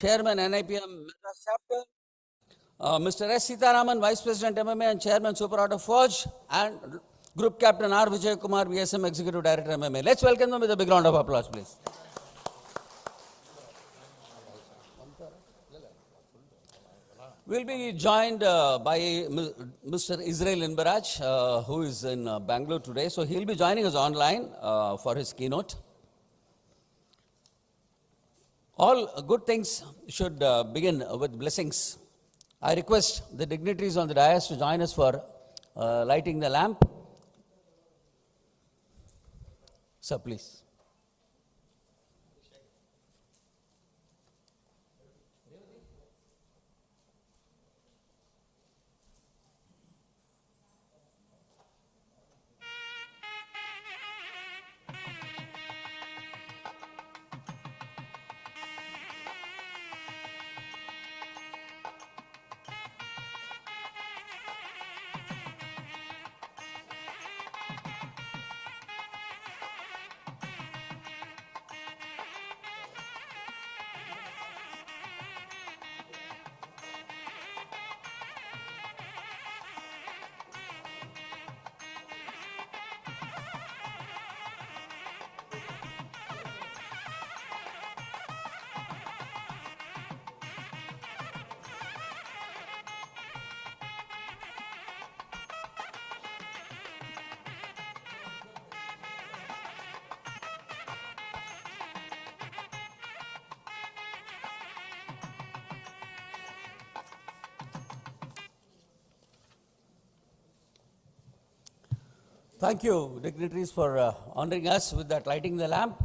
Chairman, NIPM Madras Chapter, Mr. S. Sitaraman, Vice President, MMA and Chairman, Super Auto Forge, and Group Captain R. Vijay Kumar, VSM Executive Director, MMA. Let's welcome them with a big round of applause, please. We'll be joined by Mr. Israel Inbaraj, who is in Bangalore today. So he'll be joining us online for his keynote. All good things should begin with blessings. I request the dignitaries on the dais to join us for lighting the lamp. Sir, please. Thank you, dignitaries, for honoring us with that lighting the lamp.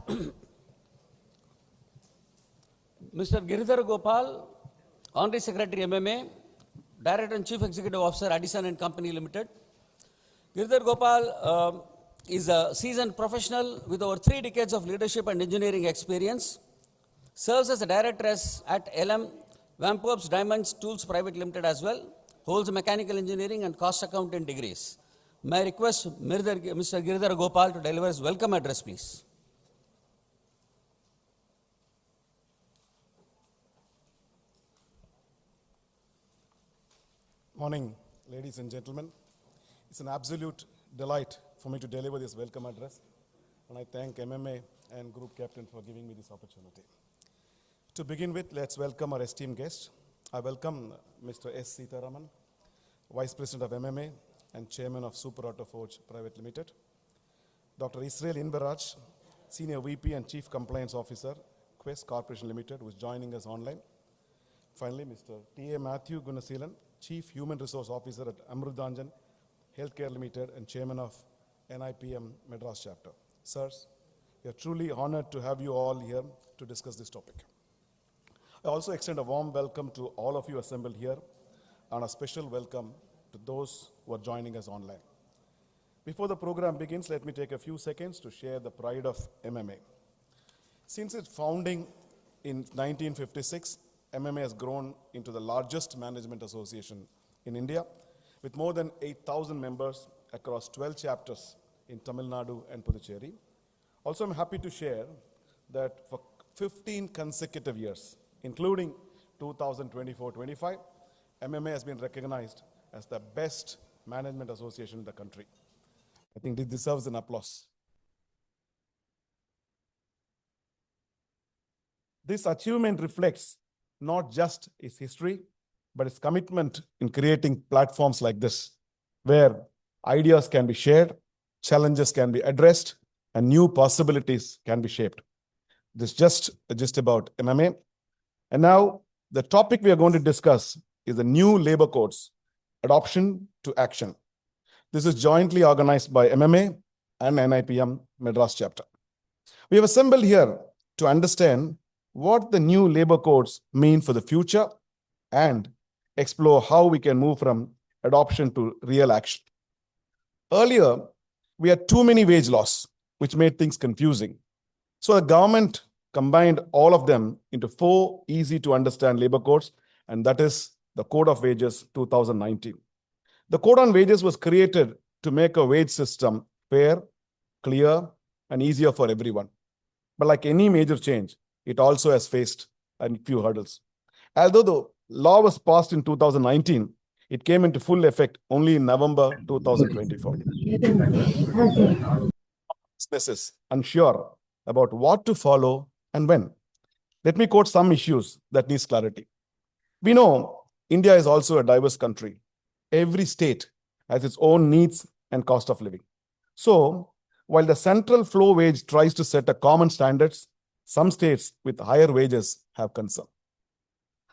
Mr. Giridhar Gopal, Honorary Secretary MMA, Director and Chief Executive Officer, Addison and Company Limited. Giridhar Gopal is a seasoned professional with over 3 decades of leadership and engineering experience. Serves as a director at LM Vampops Diamonds Tools Private Limited as well. Holds mechanical engineering and cost accountant degrees. May I request Mr. Giridhar Gopal to deliver his welcome address, please. Morning, ladies and gentlemen. It's an absolute delight for me to deliver this welcome address, and I thank MMA and Group Captain for giving me this opportunity. To begin with, let's welcome our esteemed guest. I welcome Mr. S. Sitaraman, Vice President of MMA and Chairman of Super Auto Forge Private Limited. Dr. Israel Inbaraj, Senior VP and Chief Compliance Officer, Quest Corporation Limited, who is joining us online. Finally, Mr. T.A. Matthew Gunasilan, Chief Human Resource Officer at Amrudanjan Healthcare Limited and Chairman of NIPM Madras Chapter. Sirs, we are truly honored to have you all here to discuss this topic. I also extend a warm welcome to all of you assembled here and a special welcome to those who are joining us online. Before the program begins, let me take a few seconds to share the pride of MMA. Since its founding in 1956, MMA has grown into the largest management association in India, with more than 8,000 members across 12 chapters in Tamil Nadu and Puducherry. Also, I'm happy to share that for 15 consecutive years, including 2024-25, MMA has been recognized as the best management association in the country. I think this deserves an applause. This achievement reflects not just its history, but its commitment in creating platforms like this, where ideas can be shared, challenges can be addressed, and new possibilities can be shaped. This is just about MMA. And now, the topic we are going to discuss is the new labor codes, adoption to action. This is jointly organized by MMA and NIPM Madras Chapter. We have assembled here to understand what the new labor codes mean for the future and explore how we can move from adoption to real action. Earlier, we had too many wage laws, which made things confusing. So the government combined all of them into 4 easy-to-understand labor codes, and that is the Code of Wages 2019. The Code on Wages was created to make a wage system fair, clear, and easier for everyone. But like any major change, it also has faced a few hurdles. Although the law was passed in 2019, it came into full effect only in November 2024. Businesses unsure about what to follow and when. Let me quote some issues that needs clarity. We know India is also a diverse country. Every state has its own needs and cost of living. So, while the central flow wage tries to set a common standards, some states with higher wages have concern.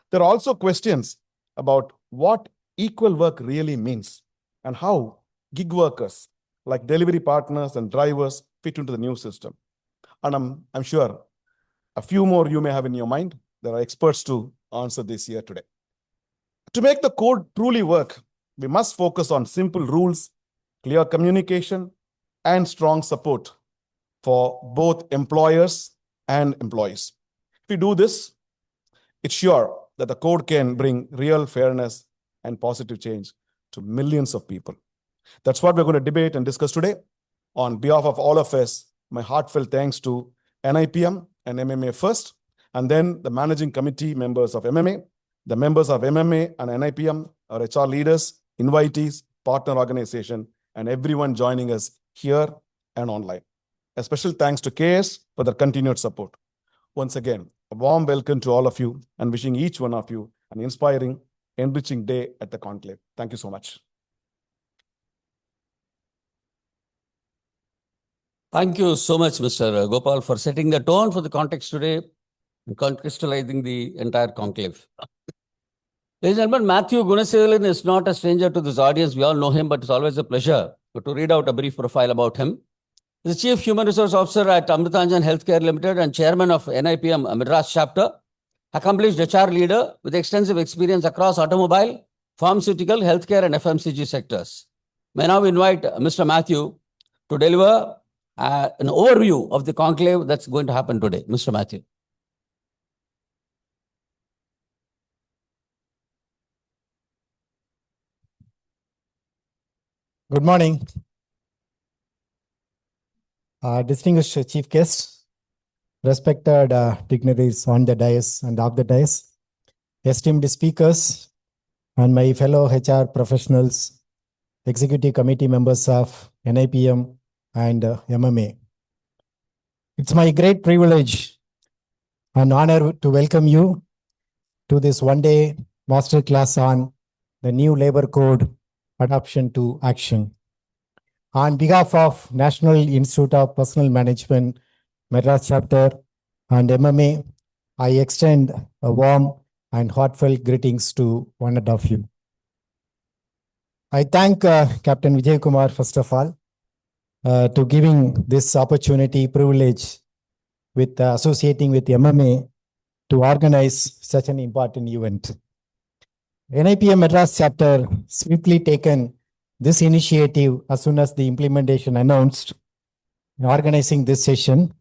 There are also questions about what equal work really means and how gig workers like delivery partners and drivers fit into the new system. And I'm sure a few more you may have in your mind. There are experts to answer this here today. To make the code truly work, we must focus on simple rules, clear communication, and strong support for both employers and employees. If we do this, it's sure that the code can bring real fairness and positive change to millions of people. That's what we're going to debate and discuss today. On behalf of all of us, my heartfelt thanks to NIPM and MMA first, and then the managing committee members of MMA, the members of MMA and NIPM, our HR leaders, invitees, partner organization, and everyone joining us here and online. A special thanks to KS for their continued support. Once again, a warm welcome to all of you and wishing each one of you an inspiring, enriching day at the conclave. Thank you so much. Thank you so much, Mr. Gopal, for setting the tone for the context today and contextualizing the entire conclave. Ladies and gentlemen, Matthew Gunasevalan is not a stranger to this audience. We all know him, but it's always a pleasure to read out a brief profile about him. He's the Chief Human Resource Officer at Amritanjan Healthcare Limited and Chairman of NIPM Madras chapter. Accomplished HR leader with extensive experience across automobile, pharmaceutical, healthcare, and FMCG sectors. May now invite Mr. Matthew to deliver an overview of the conclave that's going to happen today. Mr. Matthew. Good morning. Distinguished chief guests, respected dignitaries on the dais and off the dais, esteemed speakers, and my fellow HR professionals, executive committee members of NIPM and MMA. It's my great privilege and honor to welcome you to this one-day masterclass on the new labor code adoption to action. On behalf of National Institute of Personnel Management, Madras chapter, and MMA, I extend a warm and heartfelt greetings to one and of you. I thank Captain Vijay Kumar, first of all, to giving this opportunity, privilege with associating with MMA to organize such an important event. NIPM Madras chapter swiftly taken this initiative as soon as the implementation announced, organizing this session,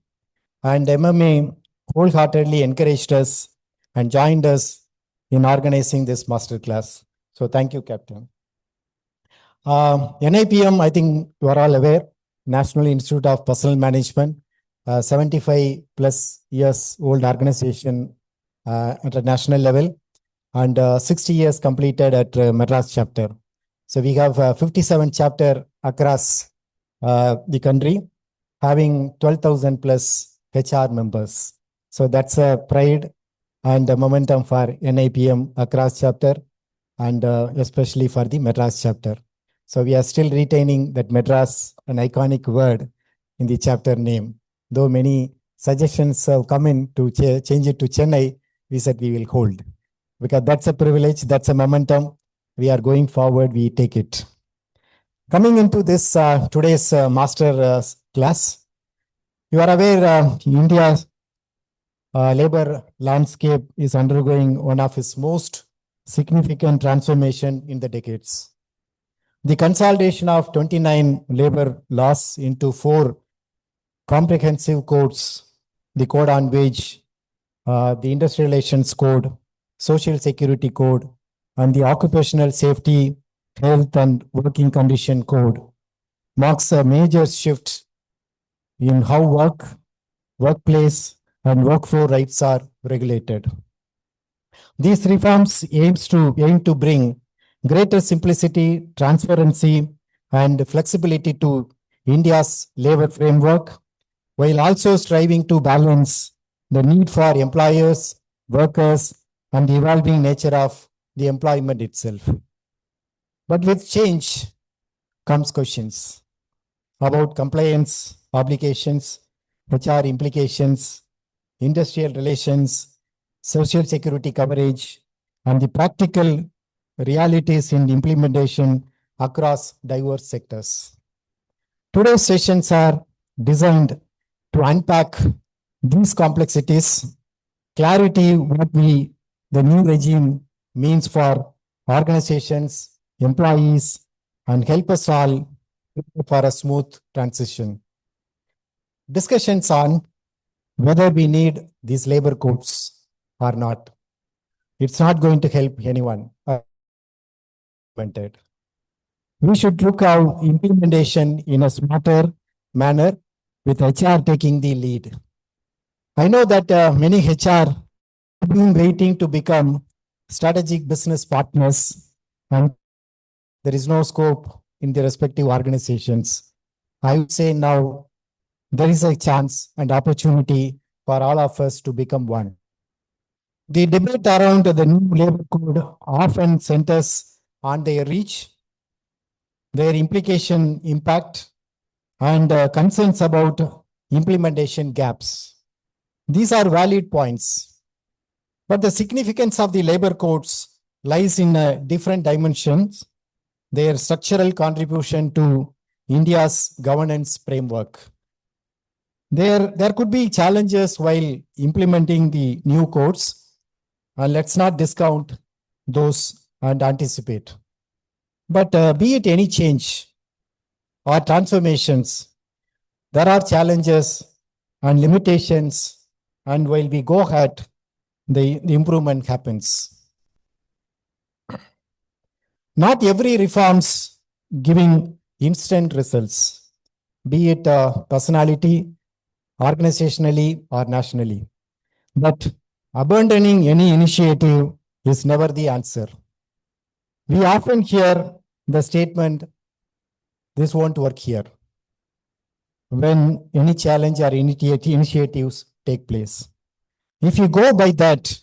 and MMA wholeheartedly encouraged us and joined us in organizing this masterclass. So thank you, Captain. NIPM, I think you are all aware, National Institute of Personnel Management, 75 plus years old organization at a national level, and 60 years completed at Madras chapter. So we have 57 chapter across the country, having 12,000 plus HR members. So that's a pride and a momentum for NIPM across chapter, and especially for the Madras chapter. So we are still retaining that Madras, an iconic word in the chapter name. Though many suggestions have come in to change it to Chennai, we said we will hold. Because that's a privilege, that's a momentum. We are going forward, we take it. Coming into this today's master class, you are aware India's labor landscape is undergoing one of its most significant transformation in the decades. The consolidation of 29 labor laws into 4 comprehensive codes, the Code on Wage, the Industrial Relations Code, Social Security Code, and the Occupational Safety, Health and Working Condition Code, marks a major shift in how work, workplace, and workflow rights are regulated. These reforms aim to bring greater simplicity, transparency, and flexibility to India's labor framework, while also striving to balance the need for employers, workers, and the evolving nature of the employment itself. But with change comes questions about compliance, obligations, HR implications, industrial relations, social security coverage, and the practical realities in implementation across diverse sectors. Today's sessions are designed to unpack these complexities, clarity what the new regime means for organizations, employees, and help us all for a smooth transition. Discussions on whether we need these labor codes or not. It's not going to help anyone. We should look at implementation in a smarter manner with HR taking the lead. I know that many HR have been waiting to become strategic business partners, and there is no scope in their respective organizations. I would say now there is a chance and opportunity for all of us to become one. The debate around the new labor code often centers on their reach, their implication impact, and concerns about implementation gaps. These are valid points, but the significance of the labor codes lies in different dimensions, their structural contribution to India's governance framework. There could be challenges while implementing the new codes, and let's not discount those and anticipate. But be it any change or transformations, there are challenges and limitations, and while we go ahead, the improvement happens. Not every reforms giving instant results, be it personality, organizationally, or nationally. But abandoning any initiative is never the answer. We often hear the statement, this won't work here, when any challenge or initiatives take place. If you go by that,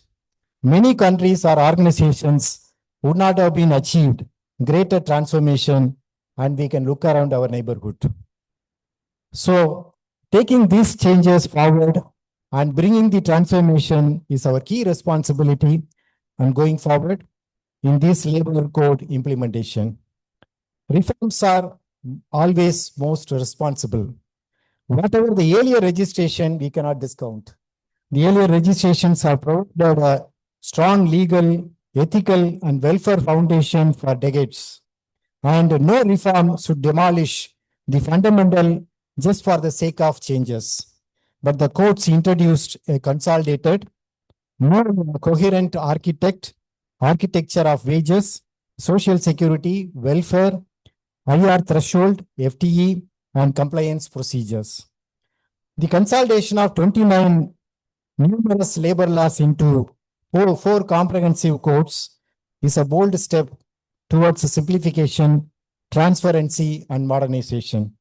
many countries or organizations would not have been achieved greater transformation, and we can look around our neighborhood. So taking these changes forward and bringing the transformation is our key responsibility and going forward in this labor code implementation. Reforms are always most responsible. Whatever the earlier registration, we cannot discount. The earlier registrations have provided a strong legal, ethical, and welfare foundation for decades. And no reform should demolish the fundamental just for the sake of changes. But the courts introduced a consolidated, more coherent architecture of wages, social security, welfare, IR threshold, FTE, and compliance procedures. The consolidation of 29 numerous labor laws into four comprehensive codes is a bold step towards simplification, transparency, and modernization.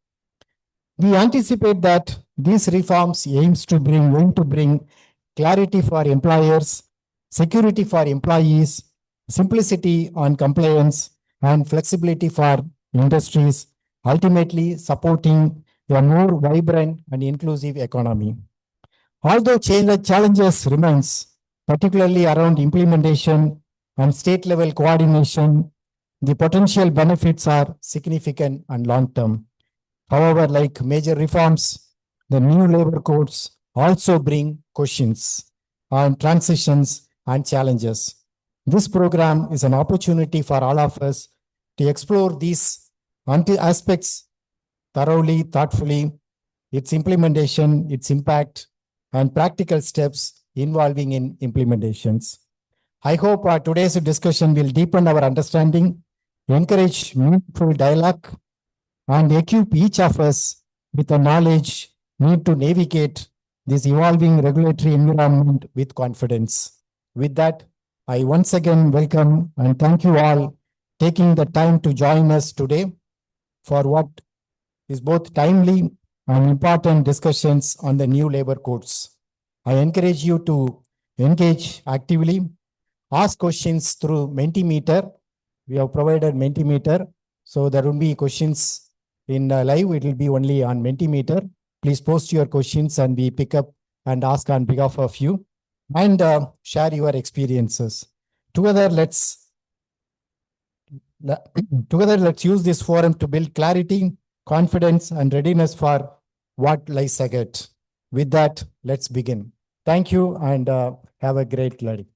We anticipate that these reforms aim to bring clarity for employers, security for employees, simplicity on compliance, and flexibility for industries, ultimately supporting a more vibrant and inclusive economy. Although challenges remains, particularly around implementation and state-level coordination, the potential benefits are significant and long-term. However, like major reforms, the new labor codes also bring questions on transitions and challenges. This program is an opportunity for all of us to explore these aspects thoroughly, thoughtfully, its implementation, its impact, and practical steps involving in implementations. I hope today's discussion will deepen our understanding, encourage meaningful dialogue, and equip each of us with the knowledge needed to navigate this evolving regulatory environment with confidence. With that, I once again welcome and thank you all taking the time to join us today for what is both timely and important discussions on the new labor codes. I encourage you to engage actively, ask questions through Mentimeter. We have provided Mentimeter, so there will be questions in live. It will be only on Mentimeter. Please post your questions and we pick up and ask on behalf of you and share your experiences. Together, let's use this forum to build clarity, confidence, and readiness for what lies ahead. With that, let's begin. Thank you and have a great learning.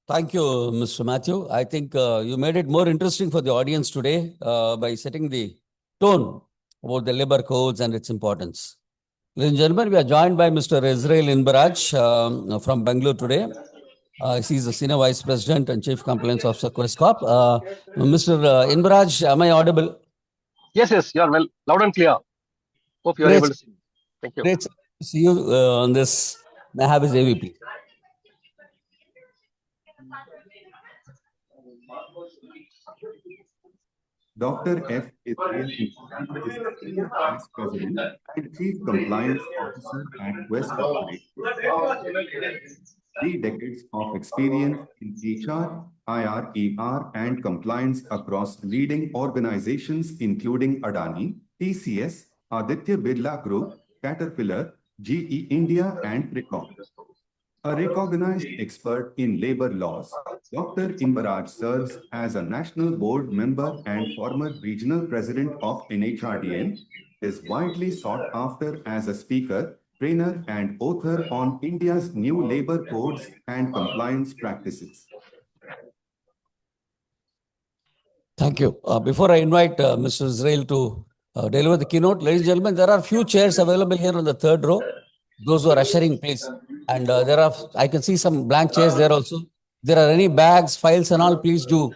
Thank you, Mr. Matthew. I think you made it more interesting for the audience today by setting the tone about the labor codes and its importance. Ladies and gentlemen, we are joined by Mr. Israel Inbaraj from Bangalore today. He's the Senior Vice President and Chief Compliance Officer, Quest Corp. Mr. Inbaraj, am I audible? Yes, you are well, loud and clear. Hope you are Great. able to see. Thank you. Great to see you on this. May I have his AVP? Dr. F. Israel Inbaraj is the Senior Vice President and Chief Compliance Officer at Quest Corporation. 3 decades of experience in HR, IR, and compliance across leading organizations including Adani, TCS, Aditya Birla Group, Caterpillar, GE India, and Tricom. A recognized expert in labor laws, Dr. Inbaraj serves as a national board member and former regional president of NHRDN, is widely sought after as a speaker, trainer, and author on India's new labor codes and compliance practices. Thank you. Before I invite Mr. Israel to deliver the keynote, ladies and gentlemen, there are few chairs available here on the third row. Those who are ushering, please. And I can see some blank chairs there also. If there are any bags, files and all, please do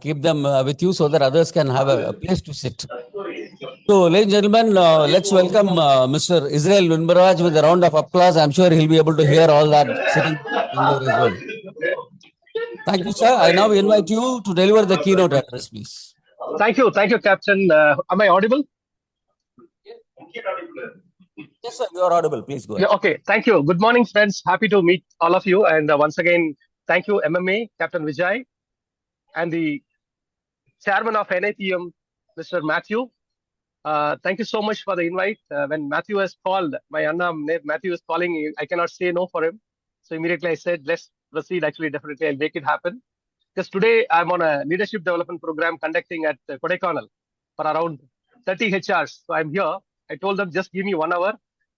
keep them with you so that others can have a place to sit. So, ladies and gentlemen, let's welcome Mr. Israel Inbaraj with a round of applause. I'm sure he'll be able to hear all that sitting as well. Thank you, sir. I now invite you to deliver the keynote address, please. Thank you, Captain. Am I audible? Yes, sir, you are audible. Please go ahead. Yeah, okay, thank you. Good morning, friends. Happy to meet all of you. And once again, thank you, MMA, Captain Vijay, and the chairman of NAPM, Mr. Matthew. Thank you so much for the invite. When Matthew has called, my Anna Matthew is calling, I cannot say no for him. So immediately I said, let's proceed. Actually, definitely, I'll make it happen. Because today I'm on a leadership development program conducting at Kodaikanal for around 30 HRs. So I'm here. I told them, just give me 1 hour.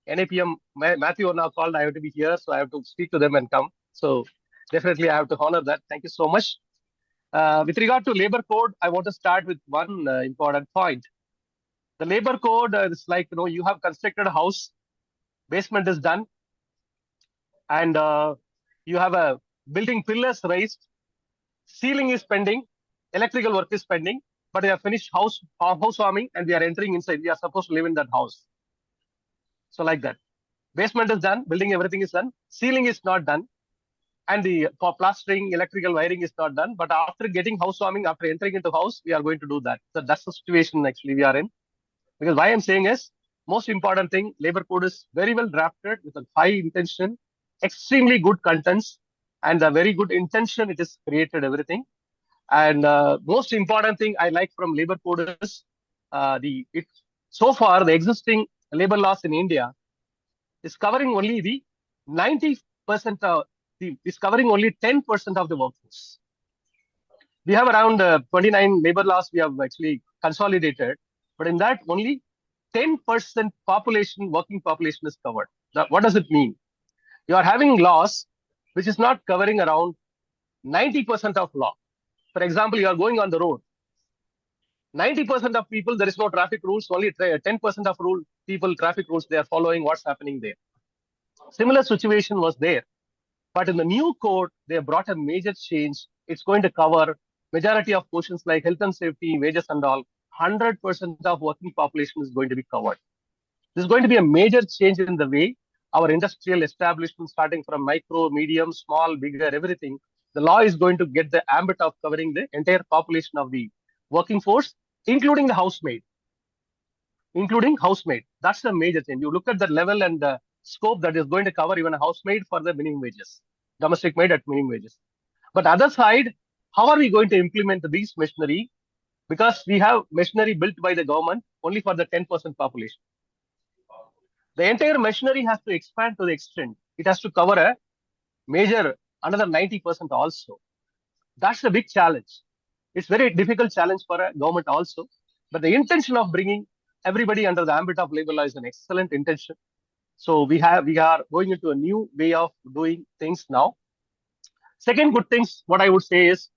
NAPM, Matthew now called, I have to be here. So I have to speak to them and come. So definitely I have to honor that. Thank you so much. With regard to labor code, I want to start with one important point. The labor code is like, you have constructed a house, basement is done, and you have a building pillars raised, ceiling is pending, electrical work is pending, but we have finished housewarming and we are entering inside. We are supposed to live in that house. So like that. Basement is done, building everything is done, ceiling is not done, and for plastering, electrical wiring is not done. But after getting housewarming, after entering into house, we are going to do that. So that's the situation actually we are in. Because why I'm saying is, most important thing, labor code is very well drafted with a high intention, extremely good contents, and a very good intention. It is created everything. And most important thing I like from labor code is so far the existing labor laws in India is covering only the 90% is covering only 10% of the workforce. We have around 29 labor laws we have actually consolidated, but in that only 10% population, working population is covered. Now, what does it mean? You are having laws which is not covering around 90% of law. For example, you are going on the road. 90% of people, there is no traffic rules, only 10% of people, traffic rules, they are following what's happening there. Similar situation was there. But in the new code, they have brought a major change. It's going to cover majority of portions like health and safety, wages and all. 100% of working population is going to be covered. This is going to be a major change in the way our industrial establishment, starting from micro, medium, small, bigger, everything. The law is going to get the ambit of covering the entire population of the working force, including the housemaid. Including housemaid. That's the major change. You look at the level and the scope that is going to cover even a housemaid for the minimum wages, domestic maid at minimum wages. But other side, how are we going to implement these machinery? Because we have machinery built by the government only for the 10% population. The entire machinery has to expand to the extent it has to cover a major another 90% also. That's the big challenge. It's very difficult challenge for a government also. But the intention of bringing everybody under the ambit of labor law is an excellent intention. So we are going into a new way of doing things now. Second good things, what I would say is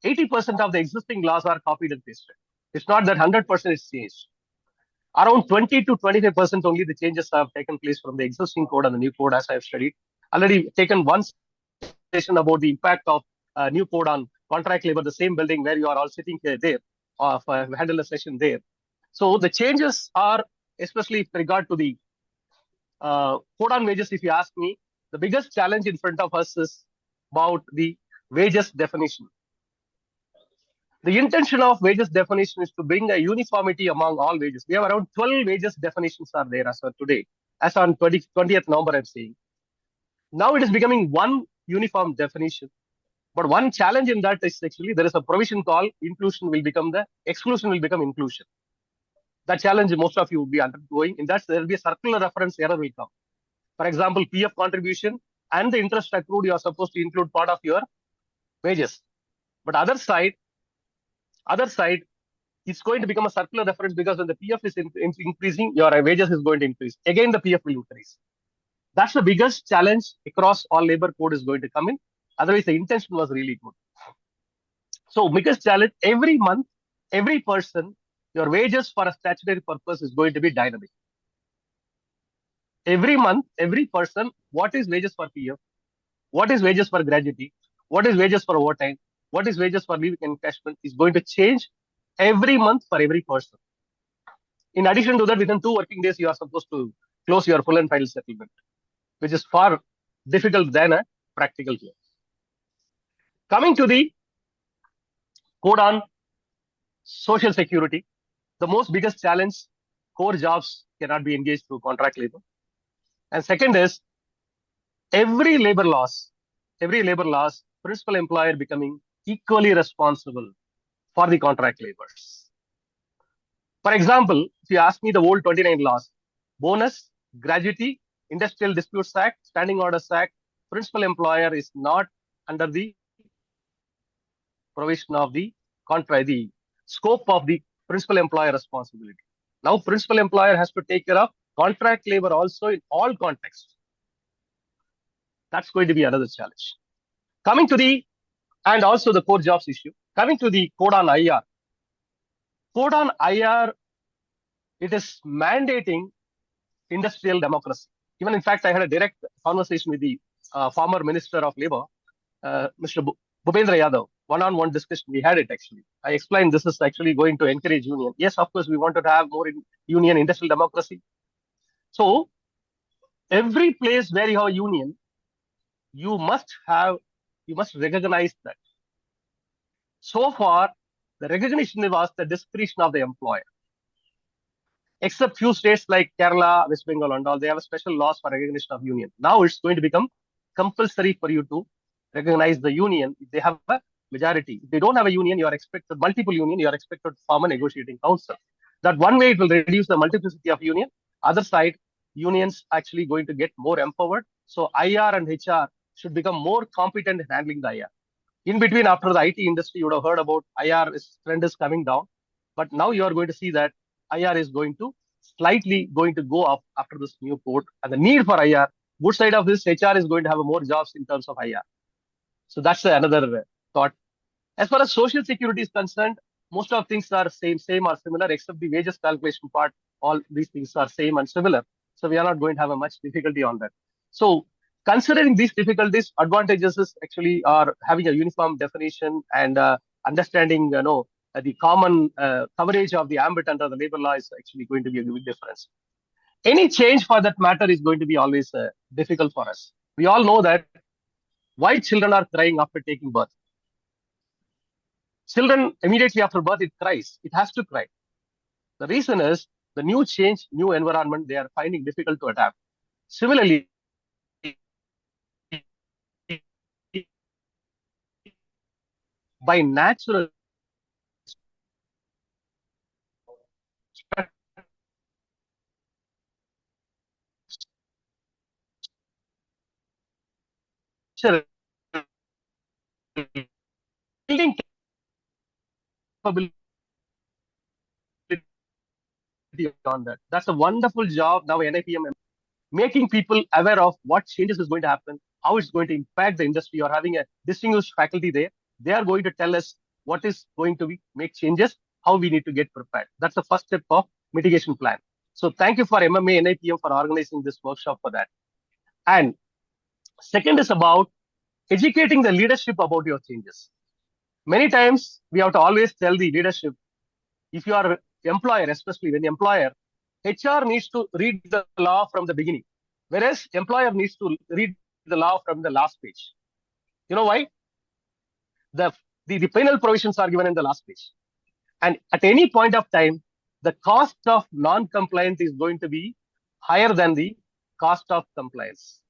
80% of the existing laws are copied and pasted. It's not that 100% is changed. Around 20 to 25% only the changes have taken place from the existing code and the new code as I have studied. Already taken one session about the impact of new code on contract labor, the same building where you are all sitting here there, handle a session there. So the changes are, especially with regard to the code on wages, if you ask me, the biggest challenge in front of us is about the wages definition. The intention of wages definition is to bring a uniformity among all wages. We have around 12 wages definitions are there as of today, as on 20th November, I'm saying. Now it is becoming one uniform definition. But one challenge in that is actually there is a provision called inclusion will become the exclusion will become inclusion. That challenge most of you will be undergoing. In that, there will be a circular reference error will come. For example, PF contribution and the interest accrued, you are supposed to include part of your wages. But other side, it's going to become a circular reference because when the PF is increasing, your wages is going to increase. Again, the PF will increase. That's the biggest challenge across all labor code is going to come in. Otherwise, the intention was really good. So, biggest challenge, every month, every person, your wages for a statutory purpose is going to be dynamic. Every month, every person, what is wages for PF? What is wages for gratuity? What is wages for overtime? What is wages for leave encashment is going to change every month for every person. In addition to that, within 2 working days, you are supposed to close your full and final settlement, which is far difficult than a practical here. Coming to the code on social security, the most biggest challenge, core jobs cannot be engaged through contract labor. And second is every labor laws, principal employer becoming equally responsible for the contract labors. For example, if you ask me the old 29 laws, bonus, gratuity, Industrial Disputes Act, Standing Orders Act, principal employer is not under the provision of the contract, the scope of the principal employer responsibility. Now, principal employer has to take care of contract labor also in all contexts. That's going to be another challenge. Coming to the, and also the core jobs issue. Coming to the code on IR. Code on IR, it is mandating industrial democracy. Even in fact, I had a direct conversation with the former Minister of Labor, Mr. Bhupendra Yadav. One-on-one discussion, we had it actually. I explained this is actually going to encourage union. Yes, of course, we wanted to have more union industrial democracy. So, every place where you have union, you must recognize that. So far, the recognition was the discretion of the employer. Except few states like Kerala, West Bengal and all, they have a special laws for recognition of union. Now it's going to become compulsory for you to recognize the union if they have a majority. If they don't have a union, you are expected, multiple union, you are expected to form a negotiating council. That one way it will reduce the multiplicity of union. Other side, unions actually going to get more empowered. So IR and HR should become more competent in handling the IR. In between, after the IT industry, you would have heard about IR trend is coming down. But now you are going to see that IR is going to slightly going to go up after this new code. And the need for IR, good side of this, HR is going to have more jobs in terms of IR. So that's another thought. As far as social security is concerned, most of things are same or similar, except the wages calculation part. All these things are same and similar. So we are not going to have a much difficulty on that. So considering these difficulties, advantages is actually are having a uniform definition and understanding, the common coverage of the ambit under the labor law is actually going to be a big difference. Any change for that matter is going to be always difficult for us. We all know that why children are crying after taking birth. Children immediately after birth, it cries. It has to cry. The reason is the new change, new environment, they are finding difficult to adapt. Similarly, by natural structure, building capability on that. That's a wonderful job now NIPM making people aware of what changes is going to happen, how it's going to impact the industry. You're having a distinguished faculty there. They are going to tell us what is going to be make changes, how we need to get prepared. That's the first step of mitigation plan. So thank you for MMA NIPM for organizing this workshop for that. And second is about educating the leadership about your changes. Many times we have to always tell the leadership, if you are employer, especially when employer, HR needs to read the law from the beginning, whereas employer needs to read the law from the last page. You know why? The penal provisions are given in the last page. And at any point of time, the cost of non-compliance is going to be higher than the cost of compliance.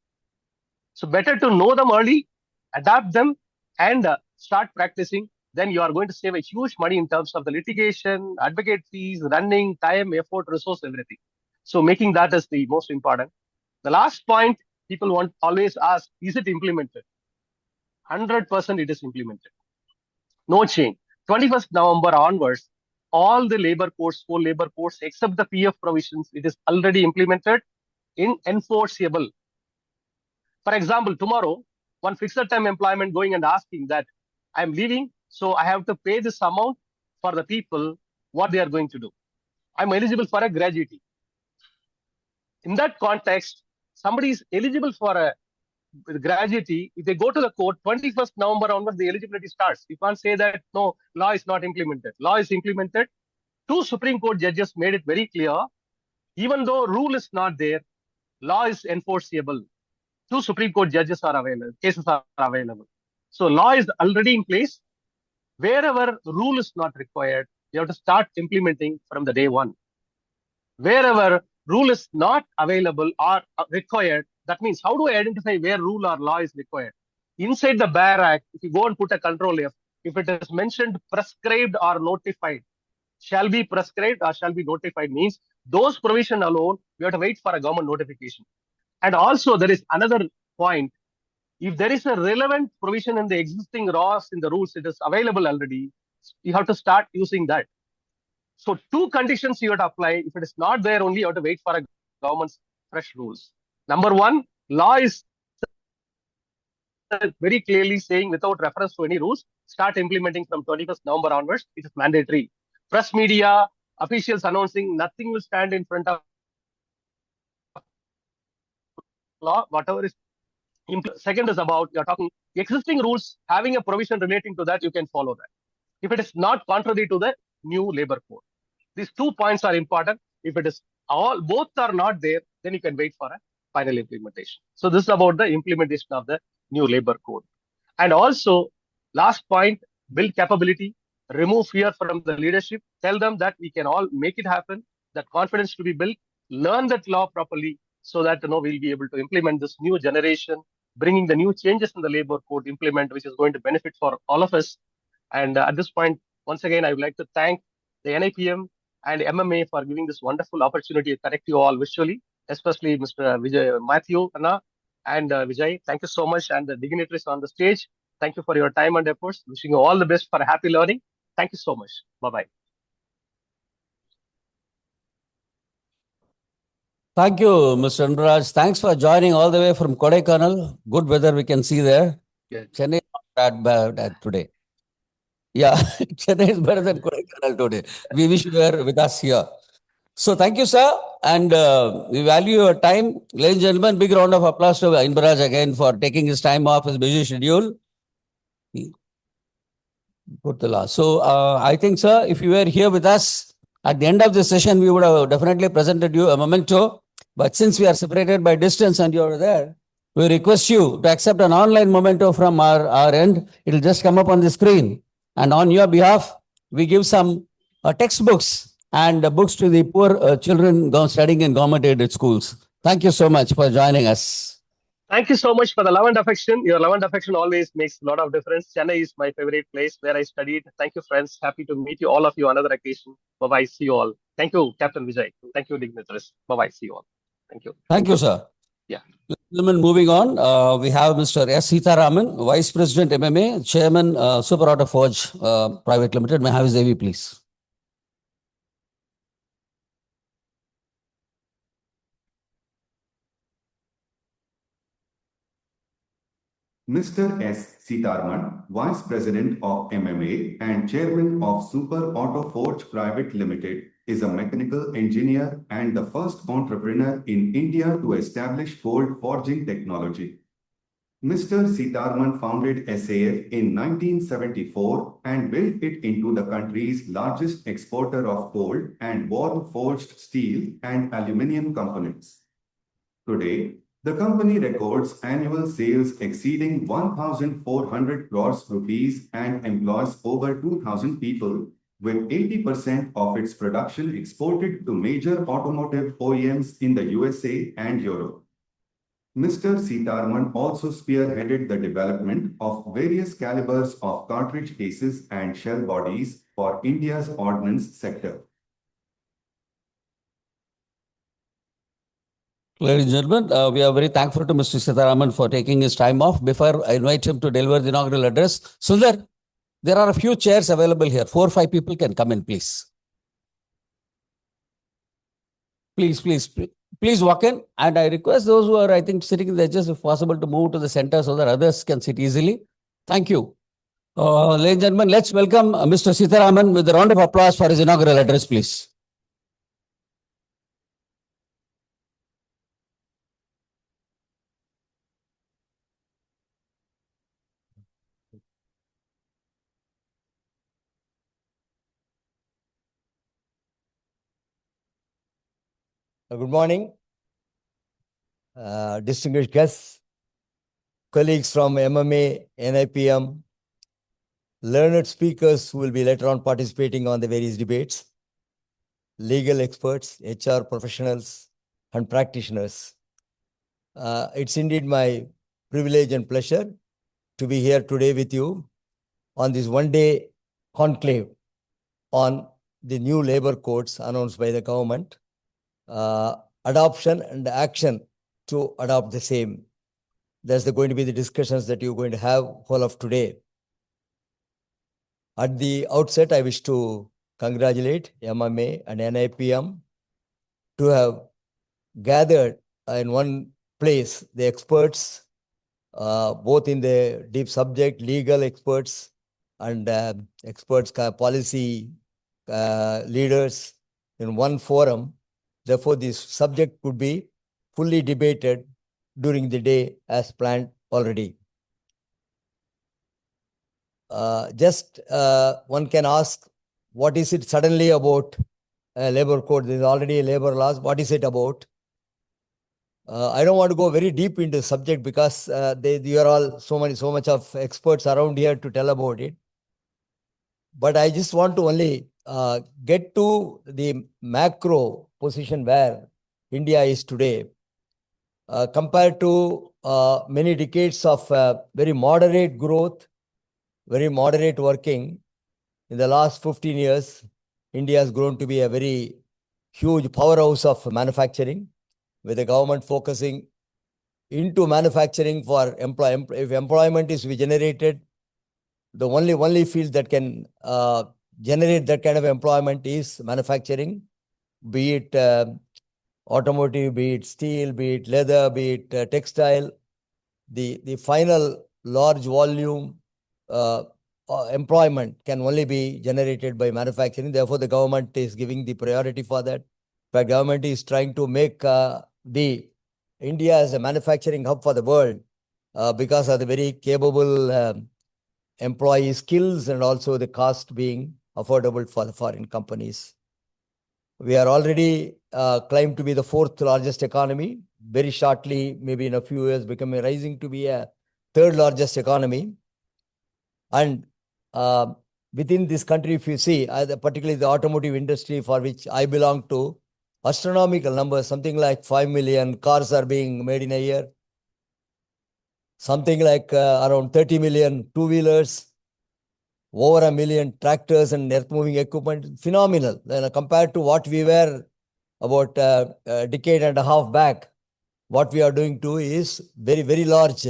So better to know them early, adapt them, and start practicing. Then you are going to save a huge money in terms of the litigation, advocate fees, running, time, effort, resource, everything. So making that is the most important. The last point people want always ask, is it implemented? 100% it is implemented. No change. 21st November onwards, all the labor codes, full labor codes, except the PF provisions, it is already implemented in enforceable. For example, tomorrow, one fixed term employment going and asking that I'm leaving, so I have to pay this amount for the people, what they are going to do. I'm eligible for a gratuity. In that context, somebody is eligible for a gratuity. If they go to the court, 21st November onwards, the eligibility starts. You can't say that, no, law is not implemented. Law is implemented. Two Supreme Court judges made it very clear, even though rule is not there, law is enforceable. Two Supreme Court judges are available, cases are available. So law is already in place. Wherever rule is not required, you have to start implementing from the day one. Wherever rule is not available or required, that means how do I identify where rule or law is required? Inside the BAR Act, if you go and put a control F, if it is mentioned prescribed or notified, shall be prescribed or shall be notified means those provision alone, we have to wait for a government notification. And also there is another point. If there is a relevant provision in the existing laws, in the rules, it is available already, you have to start using that. So two conditions you have to apply. If it is not there, only you have to wait for a government's fresh rules. Number one, law is very clearly saying without reference to any rules, start implementing from 21st November onwards. It is mandatory. Press media, officials announcing, nothing will stand in front of law. Whatever is second is about, you're talking existing rules, having a provision relating to that, you can follow that. If it is not contrary to the new labor code. These 2 points are important. If it is both are not there, then you can wait for a final implementation. So this is about the implementation of the new labor code. And also, last point, build capability, remove fear from the leadership, tell them that we can all make it happen, that confidence to be built, learn that law properly, so that we'll be able to implement this new generation, bringing the new changes in the labor code implement, which is going to benefit for all of us. And at this point, once again, I would like to thank the NIPM and MMA for giving this wonderful opportunity to connect you all visually, especially Mr. Vijay, Matthew, Anna, and Vijay. Thank you so much. And the dignitaries on the stage, thank you for your time and efforts. Wishing you all the best for happy learning. Thank you so much. Bye-bye. Thank you, Mr. Anuraj. Thanks for joining all the way from Kodaikanal. Good weather we can see there. Yeah. Chennai is not that bad today. Yeah, Chennai is better than Kodaikanal today. We wish you were with us here. So thank you, sir. And we value your time. Ladies and gentlemen, big round of applause to Inbaraj again for taking his time off his busy schedule. Put the last. So I think, sir, if you were here with us at the end of this session, we would have definitely presented you a memento But since we are separated by distance and you are there, we request you to accept an online memento from our end. It will just come up on the screen. And on your behalf, we give some textbooks and books to the poor children studying in government-aided schools. Thank you so much for joining us. Thank you so much for the love and affection. Your love and affection always makes a lot of difference. Chennai is my favorite place where I studied. Thank you, friends. Happy to meet you, all of you, another occasion. Bye-bye. See you all. Thank you, Captain Vijay. Thank you, dignitaries. Bye-bye. See you all. Thank you. Thank you, sir. Yeah. Gentlemen, moving on, we have Mr. S. Sitaraman, Vice President MMA, Chairman, Super Auto Forge Private Limited. May I have his AV, please? Mr. S. Sitarman, Vice President of MMA and Chairman of Super Auto Forge Private Limited, is a mechanical engineer and the first entrepreneur in India to establish cold forging technology. Mr. Sitarman founded SAF in 1974 and built it into the country's largest exporter of cold and warm forged steel and aluminium components. Today, the company records annual sales exceeding 1,400 crores rupees and employs over 2,000 people, with 80% of its production exported to major automotive OEMs in the USA and Europe. Mr. Sitarman also spearheaded the development of various calibers of cartridge cases and shell bodies for India's ordnance sector. Ladies and gentlemen, we are very thankful to Mr. Sitaraman for taking his time off. Before I invite him to deliver the inaugural address, Sundar, there are a few chairs available here. 4 or 5 people can come in, please. Please walk in. And I request those who are, I think, sitting in the edges, if possible, to move to the center so that others can sit easily. Thank you. Ladies and gentlemen, let's welcome Mr. Sitaraman with a round of applause for his inaugural address, please. Good morning, distinguished guests, colleagues from MMA, NIPM, learned speakers who will be later on participating on the various debates, legal experts, HR professionals, and practitioners. It's indeed my privilege and pleasure to be here today with you on this one-day conclave on the new labor codes announced by the government. Adoption and action to adopt the same. That's going to be the discussions that you're going to have whole of today. At the outset, I wish to congratulate MMA and NIPM to have gathered in one place the experts, both in the deep subject, legal experts and experts, policy leaders in one forum. Therefore, this subject could be fully debated during the day as planned already. One can ask, what is it suddenly about labor code? There is already a labor laws. What is it about? I don't want to go very deep into the subject because you are all so much of experts around here to tell about it. But I just want to only get to the macro position where India is today, compared to many decades of very moderate growth, very moderate working. In the last 15 years, India has grown to be a very huge powerhouse of manufacturing, with the government focusing into manufacturing for if employment is to be generated, the only field that can generate that kind of employment is manufacturing, be it automotive, be it steel, be it leather, be it textile. The final large volume employment can only be generated by manufacturing. Therefore, the government is giving the priority for that. The government is trying to make the India as a manufacturing hub for the world because of the very capable employee skills and also the cost being affordable for the foreign companies. We are already claimed to be the fourth largest economy. Very shortly, maybe in a few years, becoming rising to be a third largest economy. And within this country, if you see, particularly the automotive industry for which I belong to, astronomical numbers, something like 5 million cars are being made in a year. Something like around 30 million two-wheelers, over 1 million tractors and earth-moving equipment. Phenomenal. Compared to what we were about a decade and a half back, what we are doing too is very, very large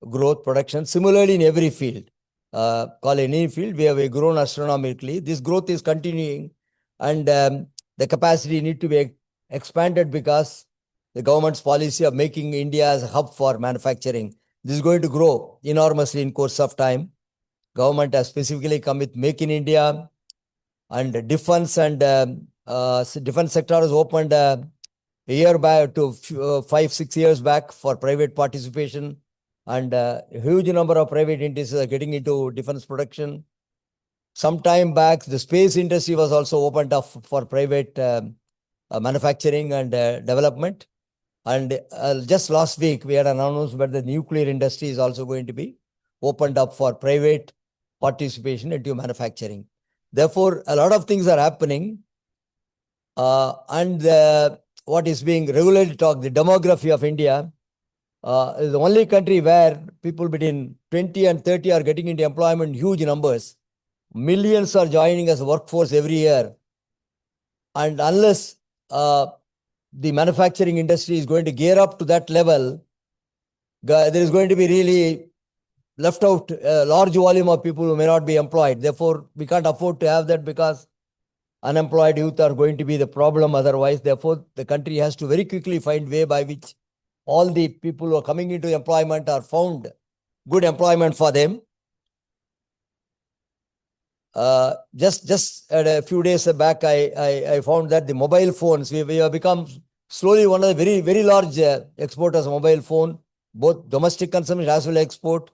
growth production. Similarly, in every field, call any field, we have grown astronomically. This growth is continuing, and the capacity need to be expanded because the government's policy of making India as a hub for manufacturing. This is going to grow enormously in course of time. Government has specifically come with Make in India, and defense and defense sector has opened a year back to 5-6 years back for private participation, and a huge number of private entities are getting into defense production. Some time back, the space industry was also opened up for private manufacturing and development. And just last week, we had an announcement that the nuclear industry is also going to be opened up for private participation into manufacturing. Therefore, a lot of things are happening. And what is being regularly talked, the demography of India is the only country where people between 20 and 30 are getting into employment in huge numbers. Millions are joining as a workforce every year. And unless the manufacturing industry is going to gear up to that level, there is going to be really left out a large volume of people who may not be employed. Therefore, we can't afford to have that because unemployed youth are going to be the problem otherwise. Therefore, the country has to very quickly find way by which all the people who are coming into employment are found good employment for them. Just a few days back, I found that the mobile phones, we have become slowly one of the very, very large exporters of mobile phone, both domestic consumption as well as export,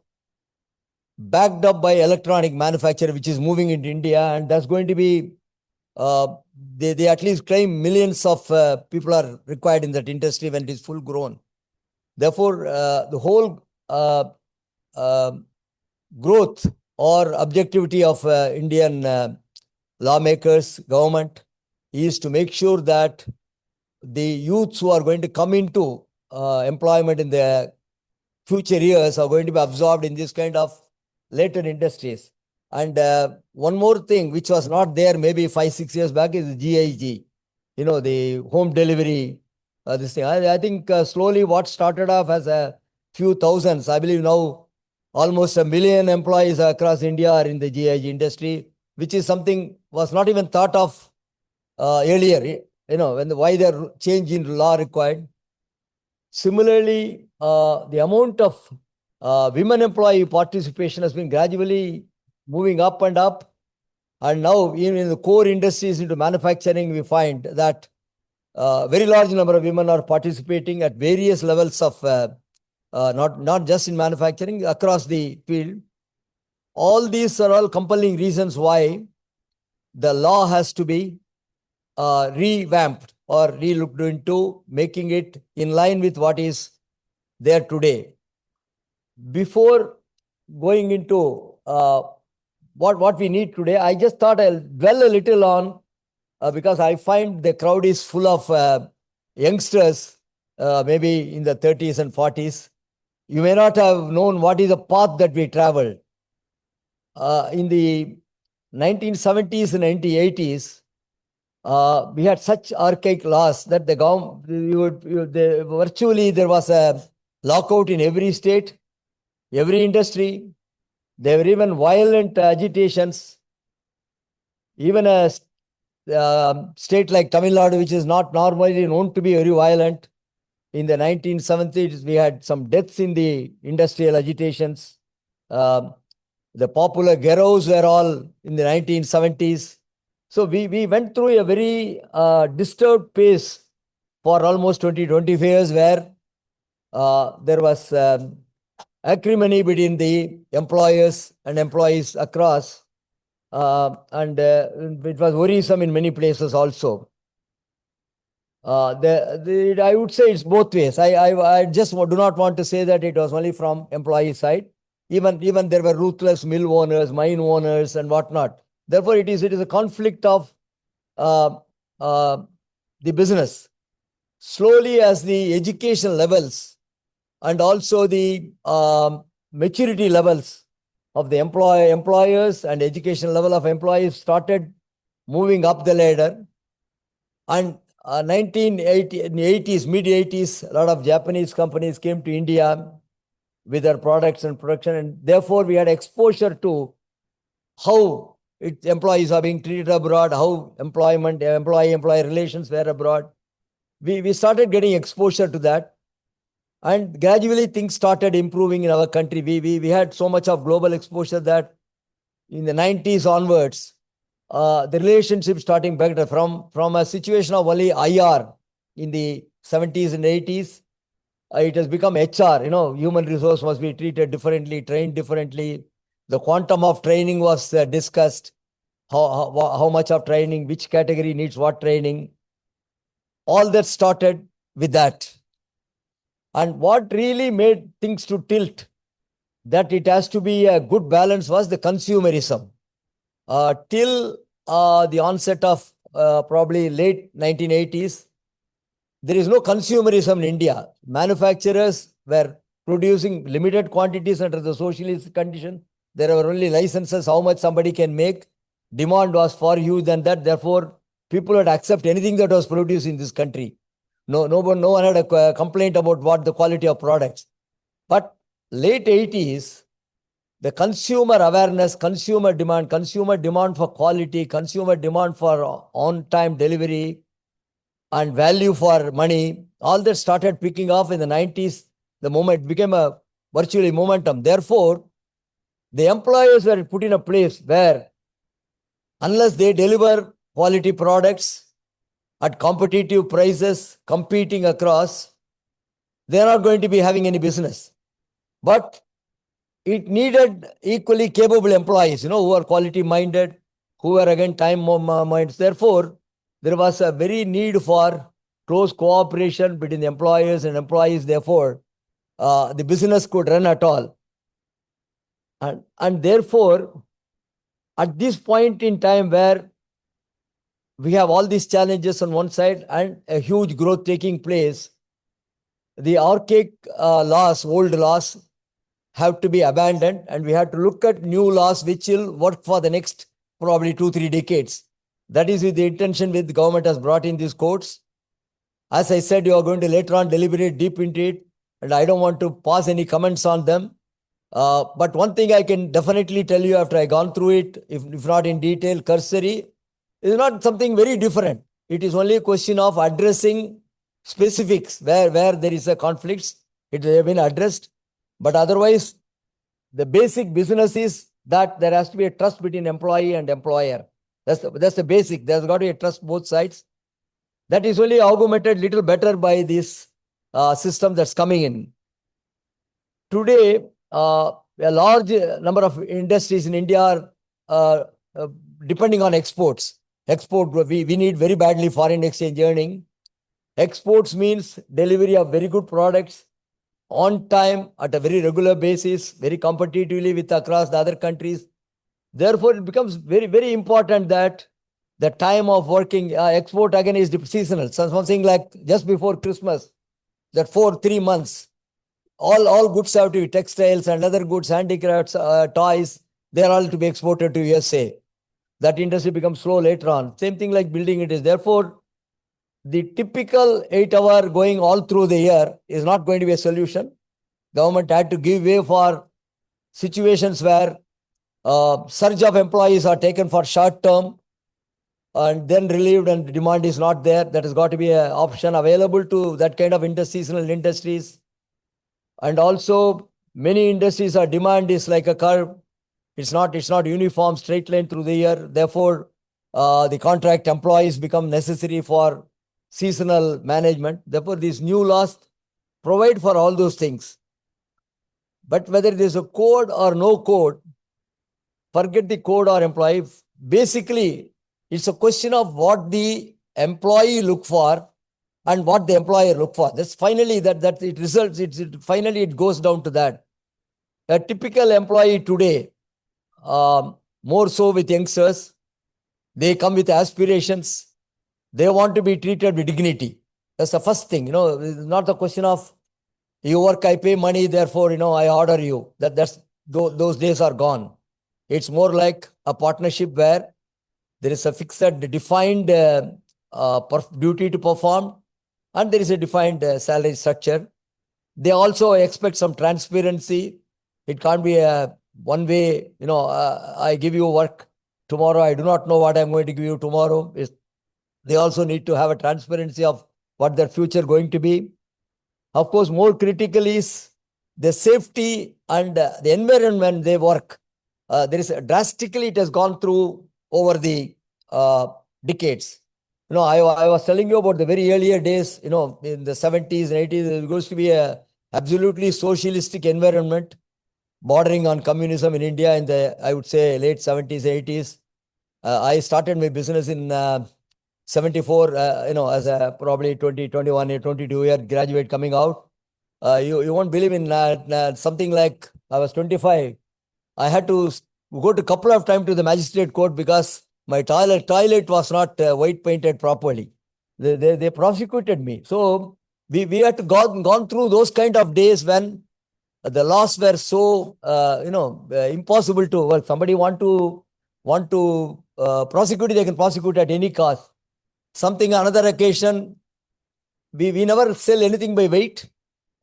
backed up by electronic manufacture, which is moving into India, and that's going to be, they at least claim millions of people are required in that industry when it is full grown. Therefore, the whole growth or objectivity of Indian lawmakers, government, is to make sure that the youths who are going to come into employment in the future years are going to be absorbed in this kind of later industries. And one more thing which was not there maybe 5-6 years back is the GIG, the home delivery. This thing. I think slowly what started off as a few thousands, I believe now almost 1 million employees across India are in the GIG industry, which is something was not even thought of earlier, why the change in law required. Similarly, the amount of women employee participation has been gradually moving up and up. And now even in the core industries into manufacturing, we find that very large number of women are participating at various levels of, not just in manufacturing, across the field. All these are all compelling reasons why the law has to be revamped or re-looked into, making it in line with what is there today. Before going into what we need today, I just thought I'll dwell a little on, because I find the crowd is full of youngsters, maybe in the 30s and 40s. You may not have known what is the path that we traveled. In the 1970s and 1980s, we had such archaic laws that the government, virtually there was a lockout in every state, every industry. There were even violent agitations. Even a state like Tamil Nadu, which is not normally known to be very violent, in the 1970s, we had some deaths in the industrial agitations. The popular ghettos were all in the 1970s. So we went through a very disturbed pace for almost 20-25 years, where there was acrimony between the employers and employees across. And it was worrisome in many places also. I would say it's both ways. I just do not want to say that it was only from employee side. Even there were ruthless mill owners, mine owners, and whatnot. Therefore, it is a conflict of uh, uh, the business. Slowly, as the education levels and also the maturity levels of the employers and education level of employees started moving up the ladder. And 1980s, mid 80s, a lot of Japanese companies came to India with their products and production, and therefore we had exposure to how its employees are being treated abroad, how employee relations were abroad. We started getting exposure to that. And gradually things started improving in our country. We had so much of global exposure that in the 90s onwards, the relationship starting better from a situation of only IR in the 70s and 80s. It has become HR, human resource must be treated differently, trained differently. The quantum of training was discussed, how much of training, which category needs what training. All that started with that. And what really made things to tilt, that it has to be a good balance, was the consumerism. Till the onset of probably late 1980s, there is no consumerism in India. Manufacturers were producing limited quantities under the socialist condition. There were only licenses, how much somebody can make. Demand was far huge than that. Therefore, people would accept anything that was produced in this country. No one had a complaint about what the quality of products. But late 80s, the consumer awareness, consumer demand for quality, consumer demand for on-time delivery and value for money, all that started picking off in the 90s. The moment became a virtually momentum. Therefore, the employers were put in a place where unless they deliver quality products at competitive prices, competing across, they're not going to be having any business. But it needed equally capable employees, who are quality minded, who are again time minded. Therefore, there was a very need for close cooperation between the employers and employees. Therefore, the business could run at all. And therefore, at this point in time where we have all these challenges on one side and a huge growth taking place, the archaic laws, old laws, have to be abandoned, and we have to look at new laws which will work for the next probably 2-3 decades. That is with the intention with the government has brought in these codes. As I said, you are going to later on deliberate deep into it, and I don't want to pass any comments on them. But one thing I can definitely tell you after I gone through it, if not in detail, cursory, is not something very different. It is only a question of addressing specifics where there is a conflict. It has been addressed. But otherwise, the basic business is that there has to be a trust between employee and employer. That's the basic. There's got to be a trust both sides. That is only augmented little better by this system that's coming in. Today, a large number of industries in India are depending on exports. We need very badly foreign exchange earning. Exports means delivery of very good products on time at a very regular basis, very competitively with across the other countries. Therefore, it becomes very, very important that the time of working export again is seasonal. So something like just before Christmas, that 3 months, all goods have to be textiles and other goods, handicrafts, toys, they're all to be exported to USA. That industry becomes slow later on. Same thing like building it is. Therefore, the typical 8-hour going all through the year is not going to be a solution. Government had to give way for situations where surge of employees are taken for short term and then relieved and demand is not there. That has got to be an option available to that kind of seasonal industries. And also many industries are demand is like a curve. It's not uniform straight line through the year. Therefore, the contract employees become necessary for seasonal management. Therefore, these new laws provide for all those things. But whether there's a code or no code, forget the code or employee. Basically, it's a question of what the employee look for and what the employer look for. That's finally that it results. Finally it goes down to that. A typical employee today, more so with youngsters, they come with aspirations. They want to be treated with dignity. That's the first thing. It's not the question of you work, I pay money, therefore I order you. Those days are gone. It's more like a partnership where there is a fixed, defined duty to perform, and there is a defined salary structure. They also expect some transparency. It can't be a one way, I give you work tomorrow. I do not know what I'm going to give you tomorrow. They also need to have a transparency of what their future going to be. Of course, more critical is the safety and the environment they work. Drastically, it has gone through over the decades. I was telling you about the very earlier days, in the 70s and 80s, it was to be a absolutely socialistic environment bordering on communism in India in the, I would say, late 70s, 80s. I started my business in 74, as a probably 20, 21 year, 22-year graduate coming out. You won't believe in something like I was 25. I had to go to a couple of times to the magistrate court because my toilet was not white painted properly. They prosecuted me. So we had to gone through those kind of days when the laws were so impossible to work. Somebody want to prosecute, they can prosecute at any cost. Another occasion, we never sell anything by weight,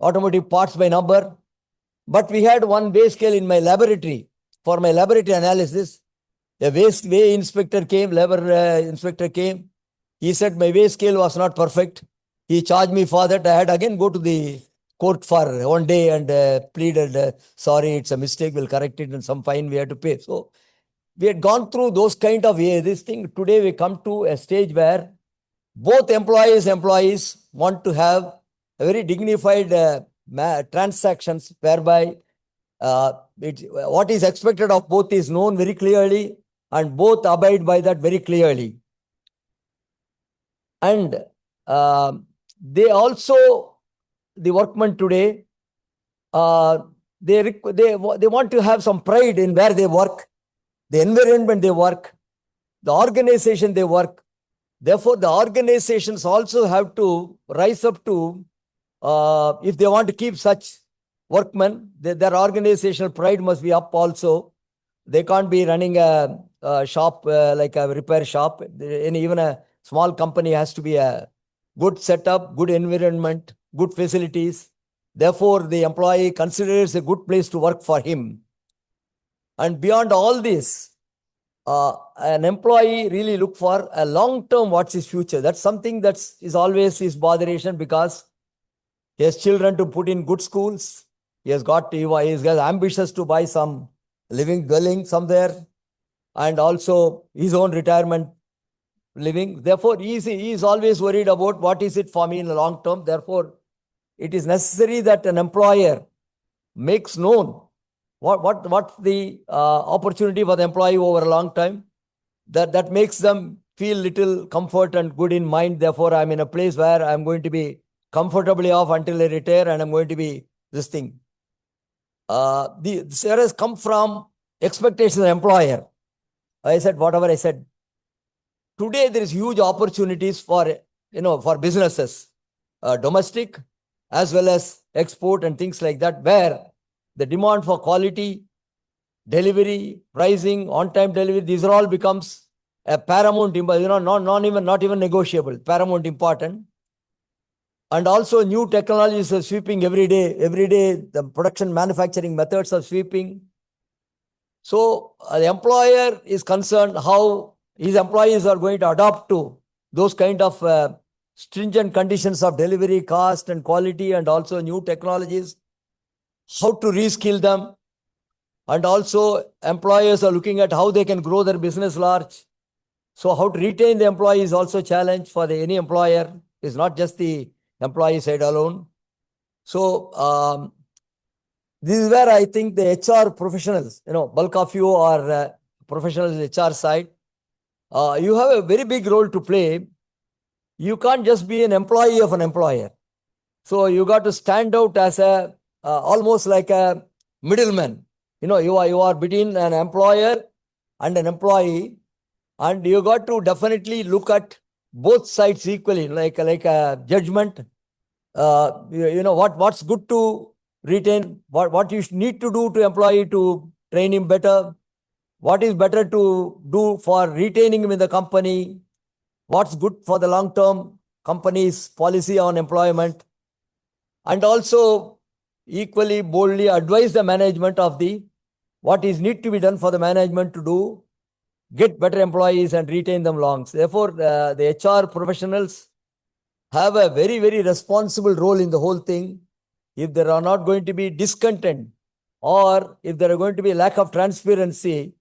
automotive parts by number. But we had one weigh scale in my laboratory for my laboratory analysis. A weigh inspector came, labor inspector came. He said my weigh scale was not perfect. He charged me for that. I had again go to the court for one day and pleaded, sorry, it's a mistake, we'll correct it, and some fine we had to pay. So we had gone through those kind of this thing. Today we come to a stage where both employees want to have a very dignified transactions whereby what is expected of both is known very clearly and both abide by that very clearly. And they also, the workmen today, they want to have some pride in where they work, the environment they work, the organization they work. Therefore, the organizations also have to rise up to, if they want to keep such workmen, their organizational pride must be up also. They can't be running a shop like a repair shop. Even a small company has to be a good setup, good environment, good facilities. Therefore, the employee considers a good place to work for him. And beyond all this, an employee really look for a long-term, what's his future. That's something that is always his botheration, because he has children to put in good schools. He has ambitious to buy some living dwelling somewhere, and also his own retirement living. Therefore, he is always worried about what is it for me in the long term. Therefore, it is necessary that an employer makes known what's the opportunity for the employee over a long time. That makes them feel little comfort and good in mind. Therefore, I'm in a place where I'm going to be comfortably off until I retire, and I'm going to be this thing. This has come from expectations of the employer. I said whatever I said. Today, there is huge opportunities for businesses, domestic as well as export and things like that, where the demand for quality, delivery, pricing, on-time delivery, these are all becomes a paramount, not even negotiable, paramount important. And also new technologies are sweeping every day. Every day, the production manufacturing methods are sweeping. So the employer is concerned how his employees are going to adapt to those kind of stringent conditions of delivery, cost and quality, and also new technologies, how to reskill them. And also employers are looking at how they can grow their business large. So how to retain the employee is also a challenge for any employer. It's not just the employee side alone. So this is where I think the HR professionals, bulk of you are professionals in HR side. You have a very big role to play you can't just be an employee of an employer. So you got to stand out as a almost like a middleman. You are between an employer and an employee, and you got to definitely look at both sides equally, like a judgment. What's good to retain, what you need to do to employee to train him better, what is better to do for retaining him in the company, what's good for the long term company's policy on employment, and also equally boldly advise the management of the what is need to be done for the management to do, get better employees and retain them long. Therefore, the HR professionals have a very, very responsible role in the whole thing. If there are not going to be discontent or if there are going to be lack of transparency,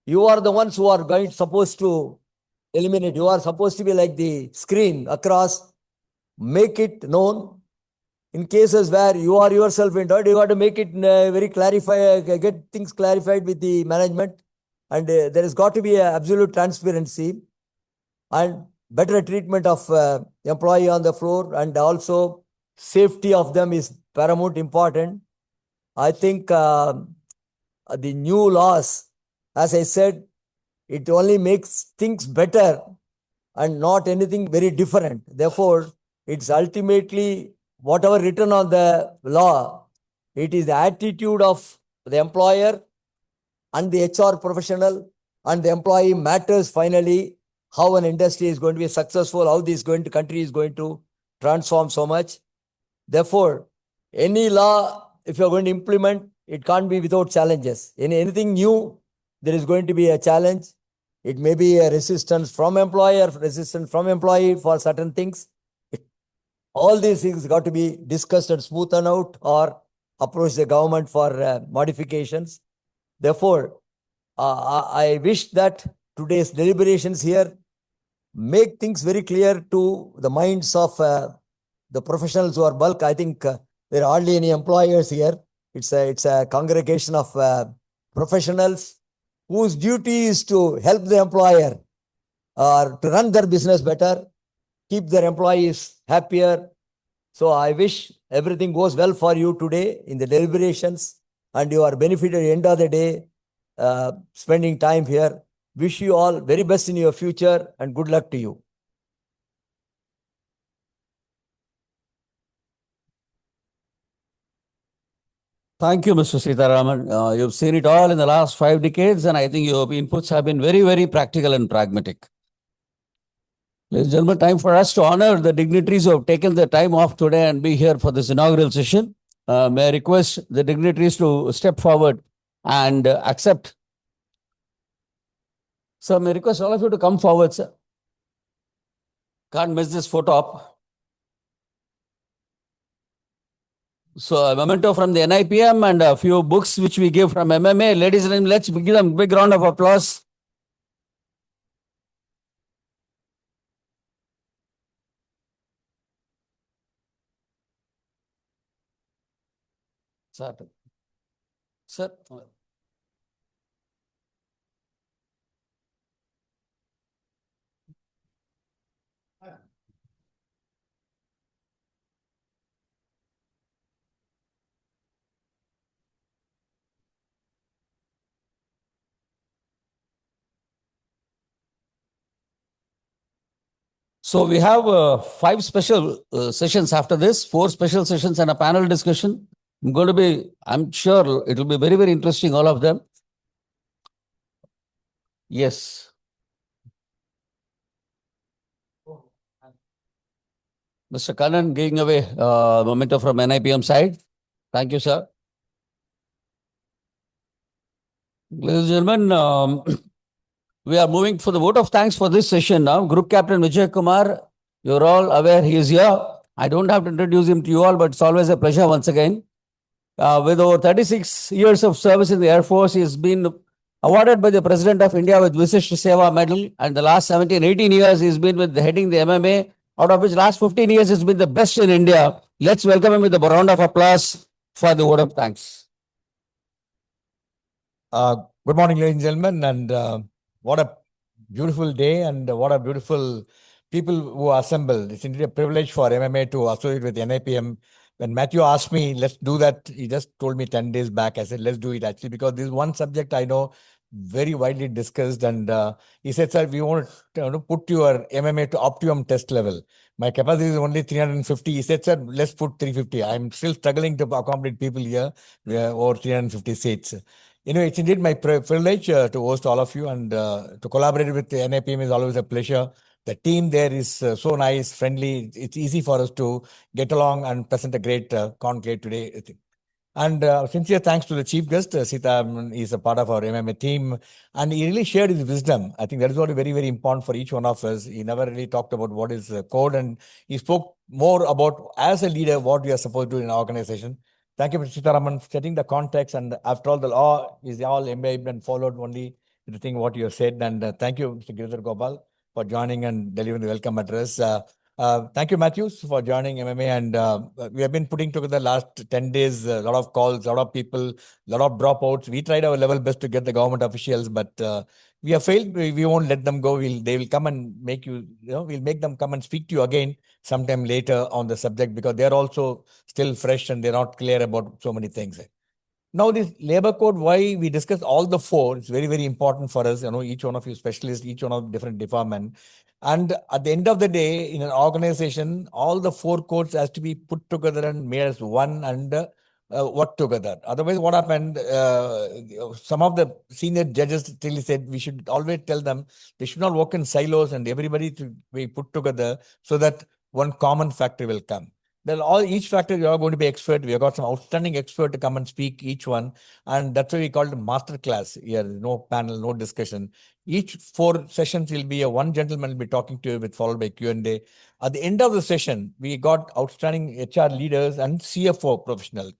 you are the ones who are supposed to eliminate. You are supposed to be like the screen across, make it known. In cases where you are yourself involved, you got to make it very get things clarified with the management. And there has got to be absolute transparency and better treatment of employee on the floor, and also safety of them is paramount important. I think the new laws, as I said, it only makes things better and not anything very different. Therefore, it's ultimately whatever written on the law, it is the attitude of the employer and the HR professional and the employee matters finally how an industry is going to be successful, how this country is going to transform so much. Therefore, any law, if you're going to implement, it can't be without challenges. In anything new, there is going to be a challenge. It may be a resistance from employer, resistance from employee for certain things. All these things got to be discussed and smoothened out or approach the government for modifications. Therefore, I wish that today's deliberations here make things very clear to the minds of the professionals who are bulk. I think there are hardly any employers here. It's a congregation of professionals whose duty is to help the employer or to run their business better, keep their employees happier. So I wish everything goes well for you today in the deliberations and you are benefited at the end of the day spending time here. Wish you all very best in your future and good luck to you. Thank you, Mr. Sitaraman. You've seen it all in the last 5 decades, and I think your inputs have been very, very practical and pragmatic. Ladies and gentlemen, time for us to honor the dignitaries who have taken the time off today and be here for this inaugural session. May I request the dignitaries to step forward and accept. Sir, may I request all of you to come forward, sir. Can't miss this photo op. So a memento from the NIPM and a few books which we give from MMA. Ladies and gentlemen, let's give them a big round of applause. Sir. Sir. So we have 5 special sessions after this, 4 special sessions and a panel discussion. I'm sure it will be very, very interesting, all of them. Yes. Mr. Kannan giving away memento from NIPM side. Thank you, sir. Ladies and gentlemen, we are moving for the vote of thanks for this session now. Group Captain Vijay Kumar, you're all aware he is here. I don't have to introduce him to you all, but it's always a pleasure once again. With over 36 years of service in the Air Force, he has been awarded by the President of India with Vishisht Seva Medal. And the last 17, 18 years, he's been with heading the MMA, out of which last 15 years has been the best in India. Let's welcome him with a round of applause for the vote of thanks. Good morning, ladies and gentlemen, and what a beautiful day and what a beautiful people who assembled. It's indeed a privilege for MMA to associate with NIPM. When Matthew asked me, let's do that, he just told me 10 days back. I said, let's do it actually, because this is one subject I know very widely discussed. And he said, sir, we want to put your MMA to optimum test level. My capacity is only 350. He said, sir, let's put 350. I'm still struggling to accommodate people here over 350 seats. It's indeed my privilege to host all of you, and to collaborate with the NIPM is always a pleasure. The team there is so nice, friendly. It's easy for us to get along and present a great conclave today. And sincere thanks to the chief guest. Sita is a part of our MMA team, and he really shared his wisdom. I think that is what is very, very important for each one of us. He never really talked about what is code, and he spoke more about, as a leader, what we are supposed to do in our organization. Thank you, Mr. Sitaraman, for setting the context. And after all, the law is all imbibed and followed only the thing what you have said. And thank you, Mr. Giridhar Gopal, for joining and delivering the welcome address. Thank you, Matthews, for joining MMA. And we have been putting together last 10 days, a lot of calls, a lot of people, a lot of dropouts. We tried our level best to get the government officials, but we have failed. We won't let them go. They will come and we'll make them come and speak to you again sometime later on the subject, because they're also still fresh and they're not clear about so many things. Now, this labor code, why we discuss all the four, it's very, very important for us. Each one of you specialists, each one of different department. And at the end of the day, in an organization, all the four codes has to be put together and made as one and work together. Otherwise, what happened? Some of the senior judges really said we should always tell them they should not work in silos and everybody to be put together so that one common factor will come. Each factor you are going to be expert. We have got some outstanding expert to come and speak each one, and that's why we call it master class. Here, no panel, no discussion. Each 4 sessions will be one gentleman will be talking to you, with followed by Q&A. At the end of the session, we got outstanding HR leaders and CFO professional.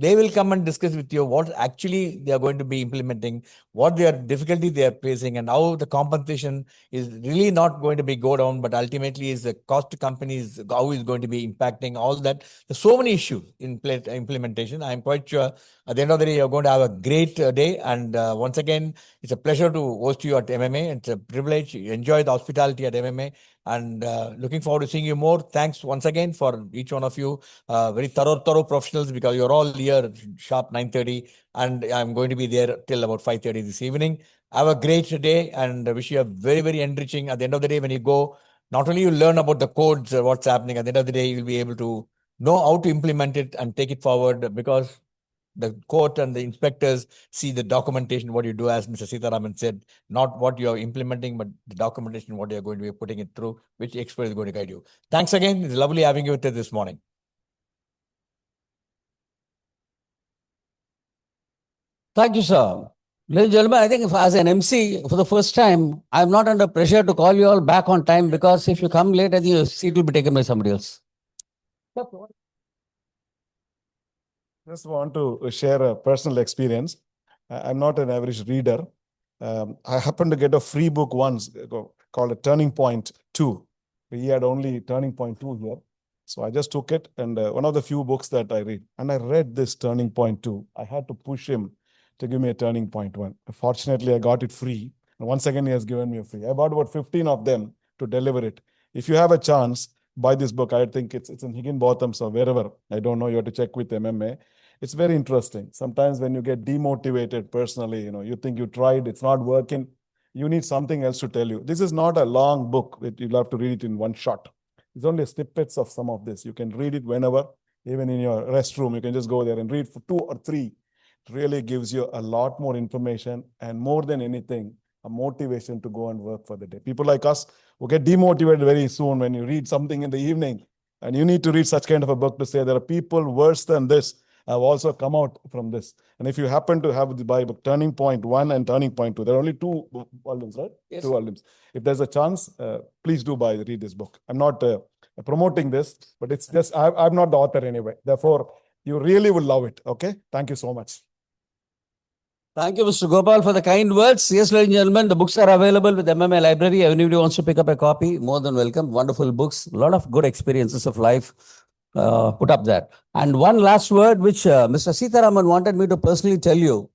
They will come and discuss with you what actually they are going to be implementing, what their difficulty they are facing, and how the compensation is really not going to be go down, but ultimately is the cost to companies, how is going to be impacting all that. There's so many issues in implementation. I'm quite sure at the end of the day, you're going to have a great day. And once again, it's a pleasure to host you at MMA. It's a privilege. Enjoy the hospitality at MMA. And looking forward to seeing you more. Thanks once again for each one of you. Very thorough professionals, because you're all here sharp 9:30, and I'm going to be there till about 5:30 this evening. Have a great day, and wish you a very, very enriching. At the end of the day, when you go, not only you learn about the codes, what's happening, at the end of the day, you'll be able to know how to implement it and take it forward, because the court and the inspectors see the documentation, what you do, as Mr. Sitaraman said, not what you are implementing, but the documentation, what you're going to be putting it through, which expert is going to guide you. Thanks again. It's lovely having you with us this morning. Thank you, sir. Ladies and gentlemen, I think as an MC, for the first time, I'm not under pressure to call you all back on time, because if you come late, I think your seat will be taken by somebody else. Just want to share a personal experience. I'm not an average reader. I happened to get a free book once called a Turning Point 2. He had only Turning Point 2 here. So I just took it, and one of the few books that I read. And I read this Turning Point 2. I had to push him to give me a Turning Point 1. Fortunately, I got it free. And once again, he has given me a free. I bought about 15 of them to deliver it. If you have a chance, buy this book. I think it's in Higginbotham's or wherever. I don't know. You have to check with MMA. It's very interesting. Sometimes when you get demotivated personally, you think you tried, it's not working. You need something else to tell you. This is not a long book that you'll have to read it in one shot. It's only snippets of some of this. You can read it whenever, even in your restroom. You can just go there and read for 2 or 3. It really gives you a lot more information, and more than anything, a motivation to go and work for the day. People like us will get demotivated very soon when you read something in the evening, and you need to read such kind of a book to say there are people worse than this have also come out from this. And if you happen to have the Bible, Turning Point 1 and Turning Point 2, there are only 2 volumes, right? Yes. 2 volumes. If there's a chance, please do read this book. I'm not promoting this, but it's just, I'm not the author anyway. Therefore, you really will love it. Okay? Thank you so much. Thank you, Mr. Gopal, for the kind words. Yes, ladies and gentlemen, the books are available with MMA Library. If anybody wants to pick up a copy, more than welcome. Wonderful books. A lot of good experiences of life put up there. And one last word, which Mr. Sitaraman wanted me to personally tell you.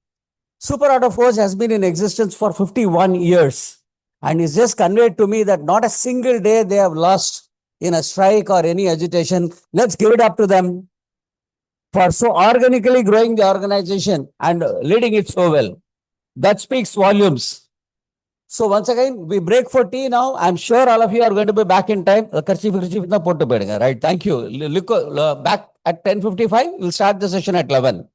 Super Auto Forge has been in existence for 51 years. And it's just conveyed to me that not a single day they have lost in a strike or any agitation. Let's give it up to them for so organically growing the organization and leading it so well. That speaks volumes. So once again, we break for tea now. I'm sure all of you are going to be back in time. Right. Thank you. Back at 10:55. We'll start the session at 11.